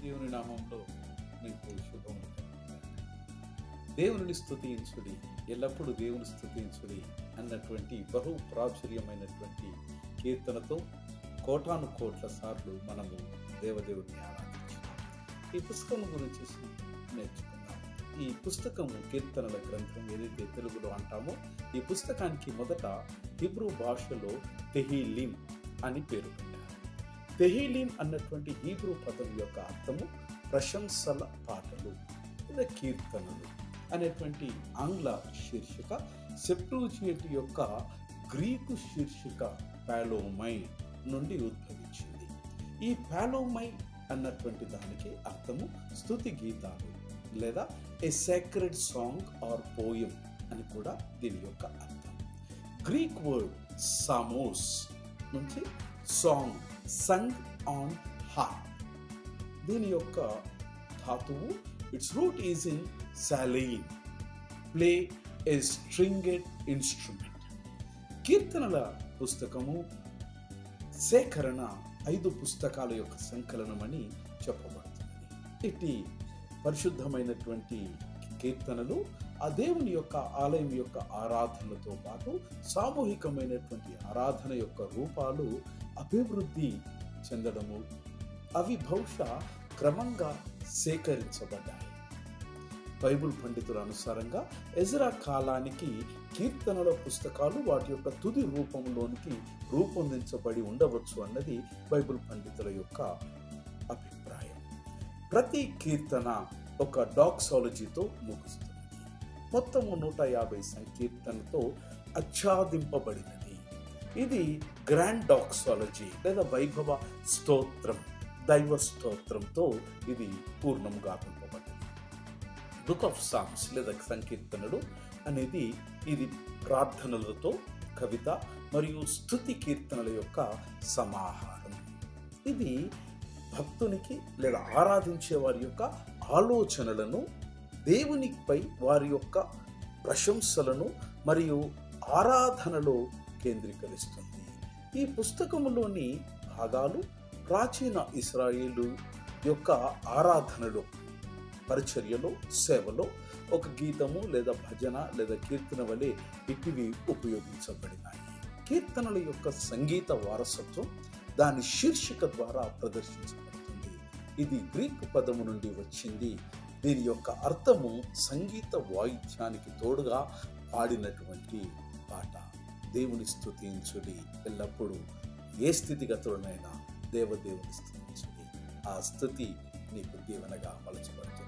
దేవుని నామంలో మీకు శుభం. దేవుని స్తుతించుడి, ఎల్లప్పుడూ దేవుని స్తుతించుడి అన్నటువంటి బహు ప్రాచుర్యమైనటువంటి కీర్తనతో కోటాను కోట్ల సార్లు మనము దేవదేవుడిని ఆరాధించాం. ఈ పుస్తకం గురించి నేర్చుకున్నాం. ఈ పుస్తకము కీర్తనల గ్రంథం ఏదైతే తెలుగులో అంటామో, ఈ పుస్తకానికి మొదట హిబ్రూ భాషలో తెహీలీం అని పేరు పెట్టారు. తెహీలీం అన్నటువంటి హీబ్రూ పదం యొక్క అర్థము ప్రశంసల పాటలు లేదా కీర్తనలు అనేటువంటి ఆంగ్ల శీర్షిక సెప్టూజియంట్ యొక్క గ్రీకు శీర్షిక పాలోమై నుండి ఉద్భవించింది. ఈ పాలోమై అన్నటువంటి దానికి అర్థము స్తుతి గీతాలు లేదా ఏ సేక్రెడ్ సాంగ్ ఆర్ పోయం అని కూడా దీని యొక్క అర్థం. గ్రీక్ వర్డ్ సామోస్ నుంచి సాంగ్, సంగ్ ఆన్ హార్ప్, దీని యొక్క ధాతువు its root is in psallein, play a stringed instrument. కీర్తనల పుస్తకము సేకరణ 5 పుస్తకాల యొక్క సంకలనమని చెప్పబడుతుంది. ఇటు పరిశుద్ధమైనటువంటి కీర్తనలు ఆ దేవుని యొక్క ఆలయం యొక్క ఆరాధనలతో పాటు సామూహికమైనటువంటి ఆరాధన యొక్క రూపాలు అభివృద్ధి చెందడము, అవి బహుశా క్రమంగా సేకరించబడ్డాయి. బైబిల్ పండితుల అనుసారంగా ఎజ్రా కాలానికి కీర్తనల పుస్తకాలు వాటి యొక్క తుది రూపంలోనికి రూపొందించబడి ఉండవచ్చు అన్నది బైబిల్ పండితుల యొక్క అభిప్రాయం. ప్రతి కీర్తన ఒక డాక్సాలజీతో ముగుస్తుంది. మొత్తము 150 సంకీర్తనతో ఆచ్ఛాదింపబడినది. ఇది గ్రాండ్ డాక్సాలజీ లేదా వైభవ స్తోత్రం, దైవ స్తోత్రంతో ఇది పూర్ణం గావింపబడింది. బుక్ ఆఫ్ సాంగ్స్ లేదా సంకీర్తనలు అనేది ఇది ప్రార్థనలతో కవిత మరియు స్తుతి కీర్తనల యొక్క సమాహారం. ఇది భక్తునికి లేదా ఆరాధించే వారి యొక్క ఆలోచనలను, దేవునిపై వారి యొక్క ప్రశంసలను మరియు ఆరాధనలో కేంద్రీకరిస్తుంది. ఈ పుస్తకములోని భాగాలు ప్రాచీన ఇశ్రాయేలు యొక్క ఆరాధనలో, పరిచర్యలో, సేవలో ఒక గీతము లేదా భజన లేదా కీర్తన వలె ఇటివి ఉపయోగించబడినాయి. కీర్తనల యొక్క సంగీత వారసత్వం దాని శీర్షిక ద్వారా ప్రదర్శించబడుతుంది. ఇది గ్రీకు పదము నుండి వచ్చింది. దీని యొక్క అర్థము సంగీత వాయిద్యానికి తోడుగా పాడినటువంటి పాట. దేవుని స్తుతించుడి, ఎల్లప్పుడూ ఏ స్థితిగతులనైనా దేవదేవుని స్తుతించుడి. ఆ స్తుతి నీకు దీవెనగా మలచబడుతుంది.